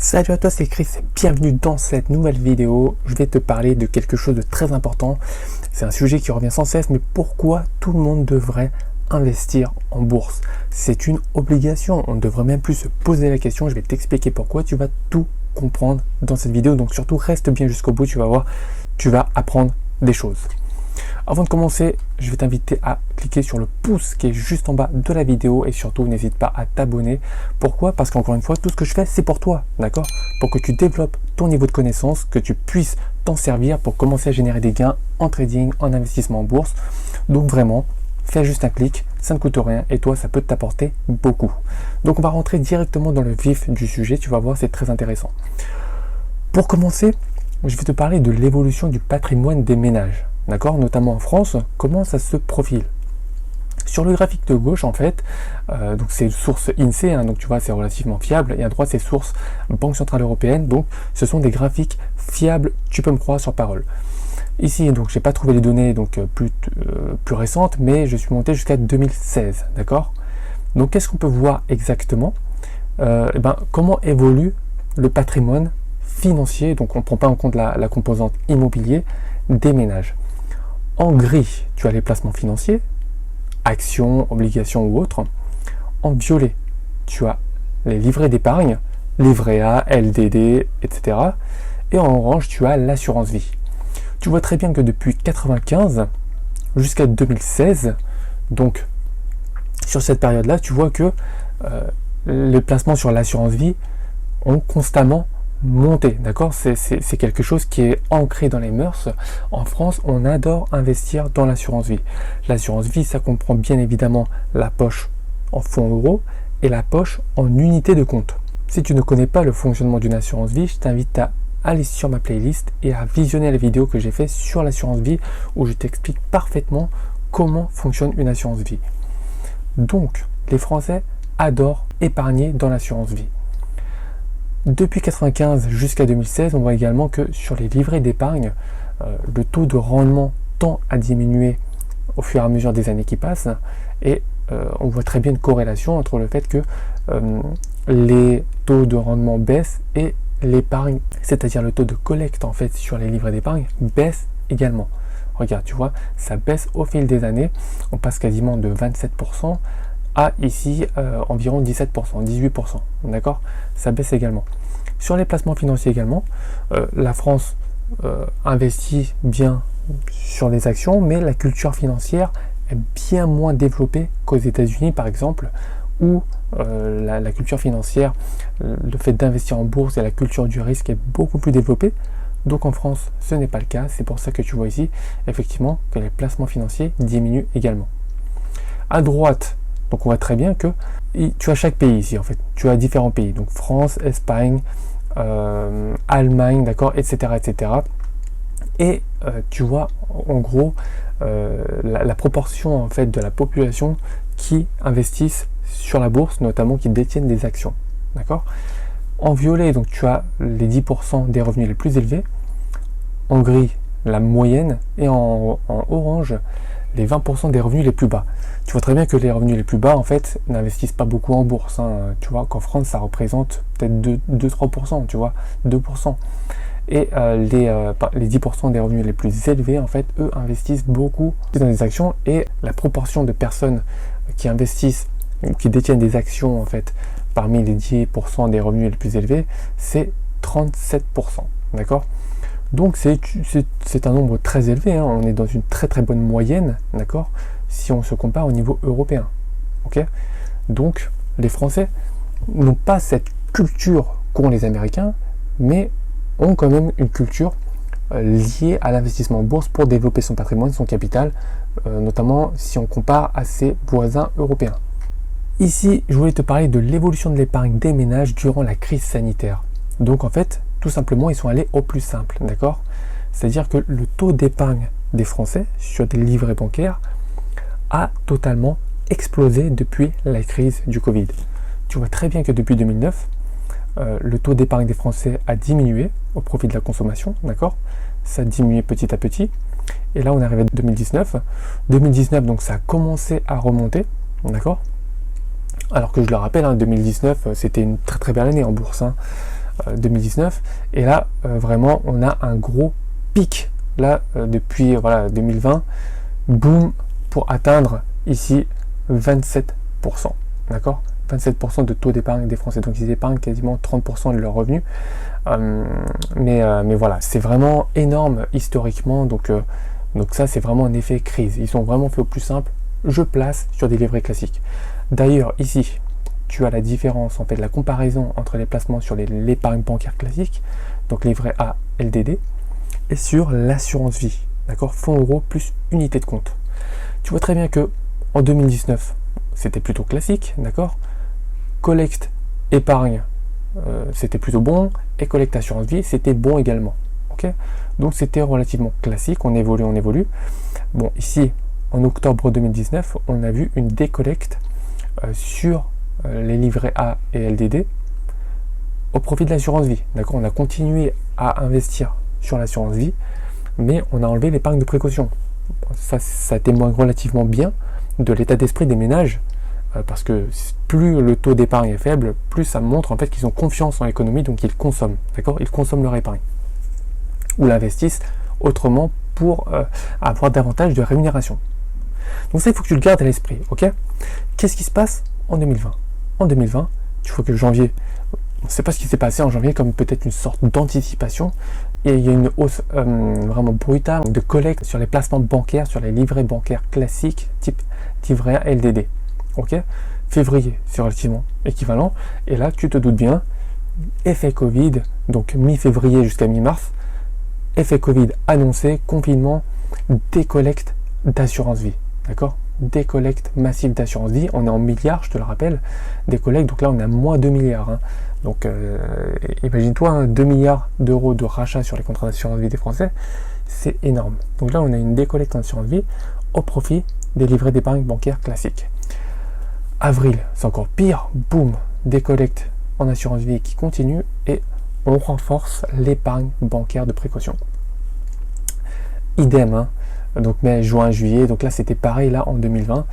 Salut à toi, c'est Chris et bienvenue dans cette nouvelle vidéo. Je vais te parler de quelque chose de très important. C'est un sujet qui revient sans cesse, mais pourquoi tout le monde devrait investir en bourse? C'est une obligation, on ne devrait même plus se poser la question. Je vais t'expliquer pourquoi, tu vas tout comprendre dans cette vidéo. Donc surtout, reste bien jusqu'au bout, tu vas voir, tu vas apprendre des choses. Avant de commencer, je vais t'inviter à cliquer sur le pouce qui est juste en bas de la vidéo et surtout n'hésite pas à t'abonner. Pourquoi? Parce qu'encore une fois, tout ce que je fais, c'est pour toi, d'accord? Pour que tu développes ton niveau de connaissance, que tu puisses t'en servir pour commencer à générer des gains en trading, en investissement en bourse. Donc vraiment, fais juste un clic, ça ne coûte rien et toi, ça peut t'apporter beaucoup. Donc on va rentrer directement dans le vif du sujet, tu vas voir, c'est très intéressant. Pour commencer, je vais te parler de l'évolution du patrimoine des ménages. D'accord, notamment en France, comment ça se profile. Sur le graphique de gauche, en fait, donc c'est source INSEE, hein, donc tu vois, c'est relativement fiable, et à droite, c'est source Banque Centrale Européenne, donc ce sont des graphiques fiables, tu peux me croire sur parole. Ici, donc, j'ai pas trouvé les données donc plus récentes, mais je suis monté jusqu'à 2016, d'accord. Donc, qu'est-ce qu'on peut voir exactement? Comment évolue le patrimoine financier, donc on ne prend pas en compte la composante immobilier des ménages. En gris, tu as les placements financiers, actions, obligations ou autres. En violet, tu as les livrets d'épargne, livret A, LDD, etc. Et en orange, tu as l'assurance vie. Tu vois très bien que depuis 1995 jusqu'à 2016, donc sur cette période-là, tu vois que les placements sur l'assurance vie ont constamment monter, d'accord, c'est quelque chose qui est ancré dans les mœurs. En France, on adore investir dans l'assurance vie. L'assurance vie, ça comprend bien évidemment la poche en fonds euros et la poche en unité de compte. Si tu ne connais pas le fonctionnement d'une assurance vie, je t'invite à aller sur ma playlist et à visionner la vidéo que j'ai fait sur l'assurance vie où je t'explique parfaitement comment fonctionne une assurance vie. Donc, les Français adorent épargner dans l'assurance vie. Depuis 1995 jusqu'à 2016, on voit également que sur les livrets d'épargne, le taux de rendement tend à diminuer au fur et à mesure des années qui passent et on voit très bien une corrélation entre le fait que les taux de rendement baissent et l'épargne, c'est-à-dire le taux de collecte en fait sur les livrets d'épargne baisse également. Regarde, tu vois, ça baisse au fil des années, on passe quasiment de 27% à ici environ 17%, 18%, d'accord? Ça baisse également. Sur les placements financiers également, la France investit bien sur les actions, mais la culture financière est bien moins développée qu'aux États-Unis par exemple, où la culture financière, le fait d'investir en bourse et la culture du risque est beaucoup plus développée. Donc en France, ce n'est pas le cas. C'est pour ça que tu vois ici, effectivement, que les placements financiers diminuent également. À droite, donc on voit très bien que tu as chaque pays ici en fait, tu as différents pays, donc France, Espagne, Allemagne, d'accord, etc. etc. Et tu vois en gros la proportion en fait de la population qui investissent sur la bourse, notamment qui détiennent des actions, d'accord. En violet, donc tu as les 10% des revenus les plus élevés, en gris la moyenne et en orange les 20% des revenus les plus bas. Tu vois très bien que les revenus les plus bas, en fait, n'investissent pas beaucoup en bourse. Hein. Tu vois qu'en France, ça représente peut-être 2-3%, tu vois, 2%. Et les 10% des revenus les plus élevés, en fait, eux, investissent beaucoup dans des actions. Et la proportion de personnes qui investissent ou qui détiennent des actions, en fait, parmi les 10% des revenus les plus élevés, c'est 37%. D'accord ? Donc c'est un nombre très élevé, hein. On est dans une très très bonne moyenne, d'accord, si on se compare au niveau européen. Ok. Donc les Français n'ont pas cette culture qu'ont les Américains, mais ont quand même une culture liée à l'investissement en bourse pour développer son patrimoine, son capital, notamment si on compare à ses voisins européens. Ici, je voulais te parler de l'évolution de l'épargne des ménages durant la crise sanitaire. Donc en fait, tout simplement, ils sont allés au plus simple, d'accord? C'est-à-dire que le taux d'épargne des Français sur des livrets bancaires a totalement explosé depuis la crise du Covid. Tu vois très bien que depuis 2009, le taux d'épargne des Français a diminué au profit de la consommation, d'accord? Ça a diminué petit à petit. Et là, on est arrivé à 2019. 2019, donc ça a commencé à remonter, d'accord? Alors que je le rappelle, hein, 2019, c'était une très très belle année en bourse, hein. 2019. Et là, vraiment, on a un gros pic, là, depuis voilà, 2020, boum, pour atteindre ici 27%, d'accord, 27% de taux d'épargne des Français. Donc ils épargnent quasiment 30% de leurs revenus. Mais voilà, c'est vraiment énorme historiquement. Donc ça, c'est vraiment un effet crise. Ils ont vraiment fait au plus simple. Je place sur des livrets classiques. D'ailleurs, ici, tu as la différence, en fait, la comparaison entre les placements sur l'épargne bancaire classique, donc livret A, LDD, et sur l'assurance vie, d'accord, fonds euros plus unité de compte. Tu vois très bien que en 2019, c'était plutôt classique, d'accord. Collecte épargne, c'était plutôt bon, et collecte assurance vie, c'était bon également, ok. Donc c'était relativement classique, on évolue. Bon, ici, en octobre 2019, on a vu une décollecte sur les livrets A et LDD au profit de l'assurance vie, d'accord. On a continué à investir sur l'assurance vie, mais on a enlevé l'épargne de précaution. Ça témoigne relativement bien de l'état d'esprit des ménages, parce que plus le taux d'épargne est faible, plus ça montre en fait qu'ils ont confiance en l'économie, donc ils consomment, d'accord, ils consomment leur épargne ou l'investissent autrement pour avoir davantage de rémunération. Donc ça, il faut que tu le gardes à l'esprit, ok. Qu'est-ce qui se passe en 2020 ? En 2020, tu vois que janvier, on ne sait pas ce qui s'est passé en janvier, comme peut-être une sorte d'anticipation, et il y a une hausse vraiment brutale de collecte sur les placements bancaires, sur les livrets bancaires classiques, type livret A LDD, ok. Février, c'est relativement équivalent, et là, tu te doutes bien, effet Covid, donc mi-février jusqu'à mi-mars, effet Covid annoncé, confinement, décollecte d'assurance vie, d'accord, décollecte massive d'assurance vie, on est en milliards, je te le rappelle, décollecte, donc là on est à moins 2 milliards, hein. Donc imagine-toi, hein, 2 milliards d'euros de rachat sur les contrats d'assurance vie des Français, c'est énorme. Donc là on a une décollecte en assurance vie au profit des livrets d'épargne bancaire classiques. Avril, c'est encore pire, boum, décollecte en assurance vie qui continue et on renforce l'épargne bancaire de précaution. Idem, hein. Donc mai, juin, juillet, donc là c'était pareil, là en 2020,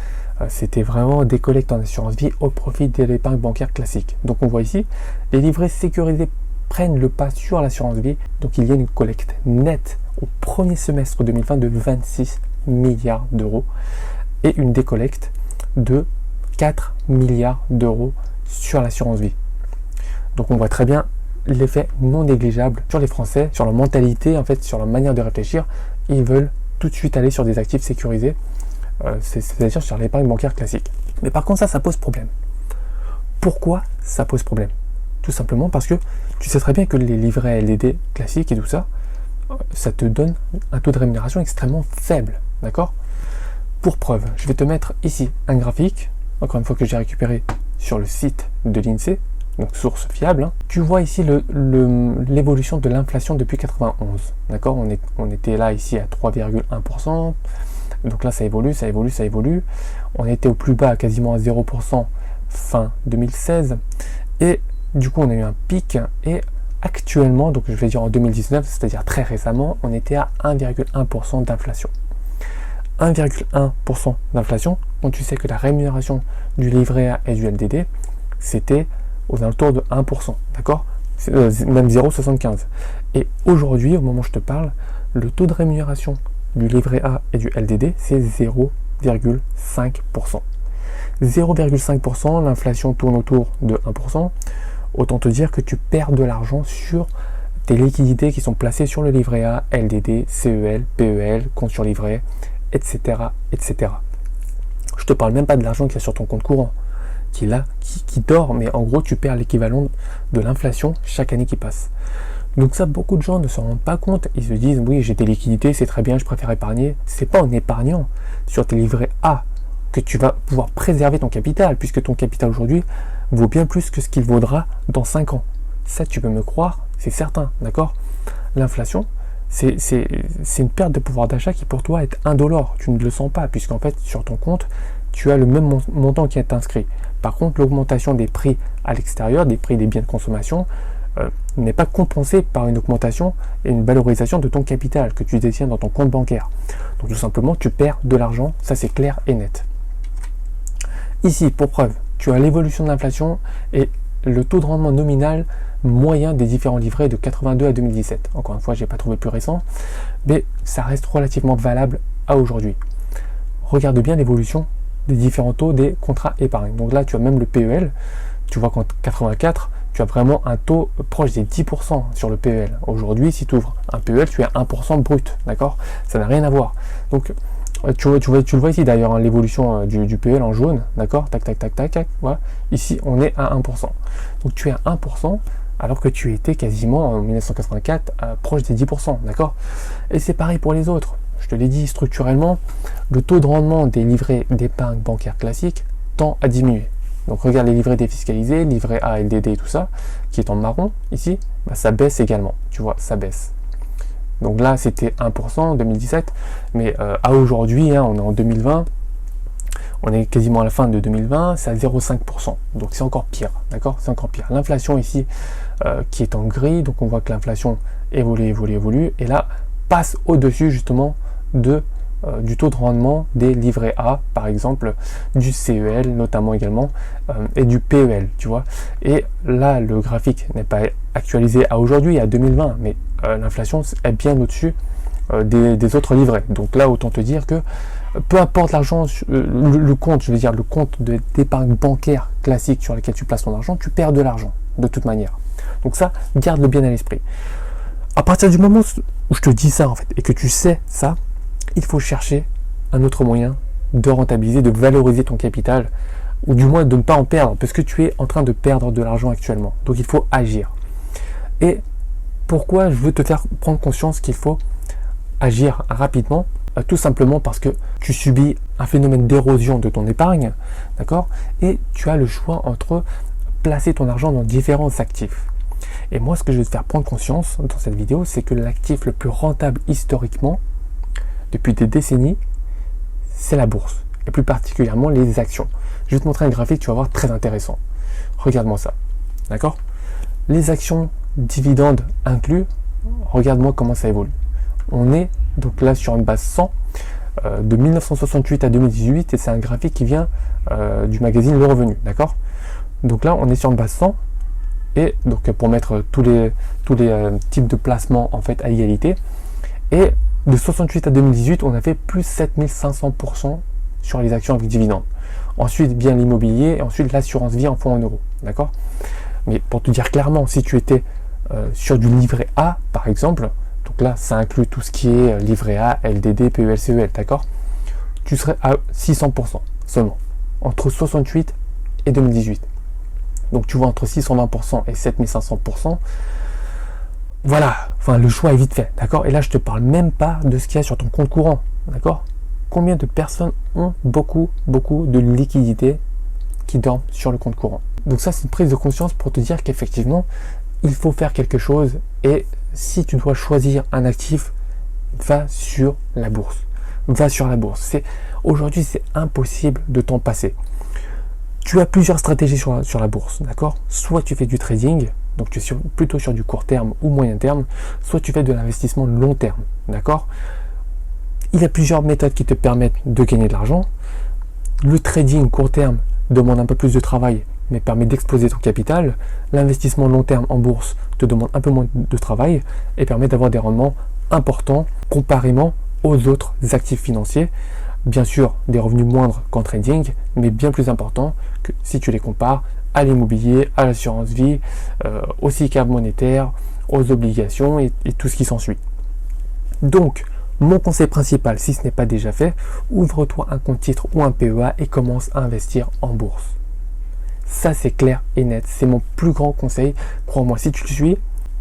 c'était vraiment des collectes en assurance vie au profit de l'épargne bancaire classique. Donc on voit ici, les livrets sécurisés prennent le pas sur l'assurance vie, donc il y a une collecte nette au premier semestre 2020 de 26 milliards d'euros et une décollecte de 4 milliards d'euros sur l'assurance vie. Donc on voit très bien l'effet non négligeable sur les Français, sur leur mentalité, en fait, sur leur manière de réfléchir. Ils veulent tout de suite aller sur des actifs sécurisés, c'est-à-dire sur l'épargne bancaire classique. Mais par contre, ça pose problème. Pourquoi ça pose problème ? Tout simplement parce que tu sais très bien que les livrets LDD classiques et tout ça, ça te donne un taux de rémunération extrêmement faible, d'accord ? Pour preuve, je vais te mettre ici un graphique, encore une fois que j'ai récupéré sur le site de l'INSEE, donc source fiable, hein. Tu vois ici l'évolution de l'inflation depuis 91, d'accord, on était là ici à 3,1%, donc là ça évolue, on était au plus bas quasiment à 0% fin 2016, et du coup on a eu un pic, et actuellement, donc je vais dire en 2019, c'est-à-dire très récemment, on était à 1,1% d'inflation. 1,1% d'inflation, quand tu sais que la rémunération du livret A et du LDD, c'était aux alentours de 1%, d'accord, même 0,75. Et aujourd'hui, au moment où je te parle, le taux de rémunération du livret A et du LDD, c'est 0,5%. 0,5%, l'inflation tourne autour de 1%. Autant te dire que tu perds de l'argent sur tes liquidités qui sont placées sur le livret A, LDD, CEL, PEL, compte sur livret, etc., etc. Je te parle même pas de l'argent qu'il y a sur ton compte courant, qui est là, qui dort, mais en gros tu perds l'équivalent de l'inflation chaque année qui passe. Donc ça, beaucoup de gens ne s'en rendent pas compte. Ils se disent, oui, j'ai des liquidités, c'est très bien, je préfère épargner. C'est pas en épargnant sur tes livrets A que tu vas pouvoir préserver ton capital, puisque ton capital aujourd'hui vaut bien plus que ce qu'il vaudra dans 5 ans. Ça, tu peux me croire, c'est certain, d'accord ? L'inflation, c'est une perte de pouvoir d'achat qui pour toi est indolore. Tu ne le sens pas, puisqu'en fait, sur ton compte, tu as le même montant qui est inscrit. Par contre, l'augmentation des prix à l'extérieur, des prix des biens de consommation, n'est pas compensée par une augmentation et une valorisation de ton capital que tu détiens dans ton compte bancaire. Donc tout simplement, tu perds de l'argent, ça c'est clair et net. Ici, pour preuve, tu as l'évolution de l'inflation et le taux de rendement nominal moyen des différents livrets de 82 à 2017. Encore une fois, je n'ai pas trouvé plus récent, mais ça reste relativement valable à aujourd'hui. Regarde bien l'évolution des différents taux des contrats épargne. Donc là, tu as même le PEL. Tu vois qu'en 84, tu as vraiment un taux proche des 10% sur le PEL. Aujourd'hui, si tu ouvres un PEL, tu es à 1% brut, d'accord? Ça n'a rien à voir. Donc, tu le vois ici d'ailleurs, hein, l'évolution du PEL en jaune, d'accord? Tac, tac, tac, tac, tac. Voilà. Ici, on est à 1%. Donc, tu es à 1% alors que tu étais quasiment en 1984 proche des 10%, d'accord? Et c'est pareil pour les autres. Je te l'ai dit, structurellement, le taux de rendement des livrets d'épargne bancaire classique tend à diminuer. Donc regarde les livrets défiscalisés, livrets A, LDD et tout ça, qui est en marron ici, bah, ça baisse également, tu vois, ça baisse. Donc là c'était 1% en 2017, mais à aujourd'hui, hein, on est en 2020, on est quasiment à la fin de 2020, c'est à 0,5%, donc c'est encore pire, d'accord? C'est encore pire. L'inflation ici, qui est en gris, donc on voit que l'inflation évolue, et là passe au-dessus justement du taux de rendement des livrets A, par exemple, du CEL notamment également, et du PEL, tu vois. Et là, le graphique n'est pas actualisé à aujourd'hui, à 2020, mais l'inflation est bien au-dessus des autres livrets. Donc là, autant te dire que peu importe l'argent, le compte, je veux dire, le compte d'épargne bancaire classique sur lequel tu places ton argent, tu perds de l'argent, de toute manière. Donc ça, garde-le bien à l'esprit. À partir du moment où je te dis ça, en fait, et que tu sais ça, il faut chercher un autre moyen de rentabiliser, de valoriser ton capital, ou du moins de ne pas en perdre, parce que tu es en train de perdre de l'argent actuellement. Donc il faut agir. Et pourquoi je veux te faire prendre conscience qu'il faut agir rapidement? Tout simplement parce que tu subis un phénomène d'érosion de ton épargne, d'accord? Et tu as le choix entre placer ton argent dans différents actifs. Et moi, ce que je vais te faire prendre conscience dans cette vidéo, c'est que l'actif le plus rentable historiquement, depuis des décennies, c'est la bourse, et plus particulièrement les actions. Je vais te montrer un graphique, tu vas voir, très intéressant. Regarde-moi ça, d'accord? Les actions, dividendes inclus, regarde-moi comment ça évolue. On est donc là sur une base 100, de 1968 à 2018, et c'est un graphique qui vient du magazine Le Revenu, d'accord? Donc là, on est sur une base 100, et donc pour mettre tous les types de placements en fait à égalité, et de 68 à 2018, on a fait plus 7500% sur les actions avec dividendes. Ensuite, bien l'immobilier, et ensuite l'assurance vie en fonds en euros. D'accord? Mais pour te dire clairement, si tu étais sur du livret A, par exemple, donc là, ça inclut tout ce qui est livret A, LDD, PEL, CEL, d'accord? Tu serais à 600% seulement, entre 68 et 2018. Donc tu vois, entre 620% et 7500%, voilà, enfin le choix est vite fait, d'accord? Et là je te parle même pas de ce qu'il y a sur ton compte courant, d'accord? Combien de personnes ont beaucoup de liquidités qui dorment sur le compte courant? Donc ça c'est une prise de conscience pour te dire qu'effectivement il faut faire quelque chose, et si tu dois choisir un actif, va sur la bourse. Va sur la bourse. Aujourd'hui c'est impossible de t'en passer. Tu as plusieurs stratégies sur la bourse, d'accord? Soit tu fais du trading, donc tu es plutôt sur du court terme ou moyen terme, soit tu fais de l'investissement long terme, d'accord? Il y a plusieurs méthodes qui te permettent de gagner de l'argent. Le trading court terme demande un peu plus de travail, mais permet d'exploser ton capital. L'investissement long terme en bourse te demande un peu moins de travail et permet d'avoir des rendements importants comparément aux autres actifs financiers. Bien sûr, des revenus moindres qu'en trading, mais bien plus importants que si tu les compares à l'immobilier, à l'assurance vie, aux SICAV monétaires, aux obligations et tout ce qui s'ensuit. Donc, mon conseil principal, si ce n'est pas déjà fait, ouvre-toi un compte titre ou un PEA et commence à investir en bourse. Ça, c'est clair et net. C'est mon plus grand conseil. Crois-moi, si tu le suis,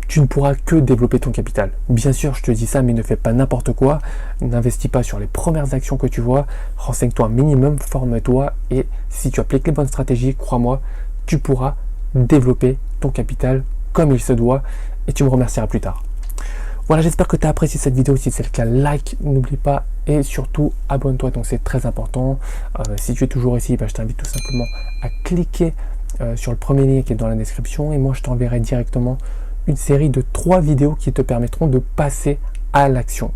tu ne pourras que développer ton capital. Bien sûr, je te dis ça, mais ne fais pas n'importe quoi. N'investis pas sur les premières actions que tu vois. Renseigne-toi un minimum, forme-toi, et si tu appliques les bonnes stratégies, crois-moi, tu pourras développer ton capital comme il se doit, et tu me remercieras plus tard. Voilà, j'espère que tu as apprécié cette vidéo. Si c'est le cas, like, n'oublie pas, et surtout abonne-toi, donc c'est très important. Si tu es toujours ici, je t'invite tout simplement à cliquer sur le premier lien qui est dans la description, et moi je t'enverrai directement une série de 3 vidéos qui te permettront de passer à l'action.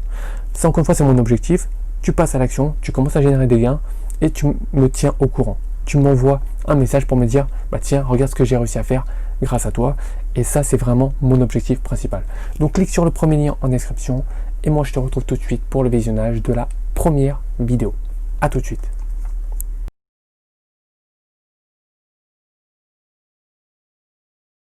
Ça, encore une fois, c'est mon objectif. Tu passes à l'action, tu commences à générer des gains et tu me tiens au courant. tu m'envoies un message pour me dire bah tiens, regarde ce que j'ai réussi à faire grâce à toi. Et ça, c'est vraiment mon objectif principal. Donc clique sur le premier lien en description et moi je te retrouve tout de suite pour le visionnage de la première vidéo. À tout de suite.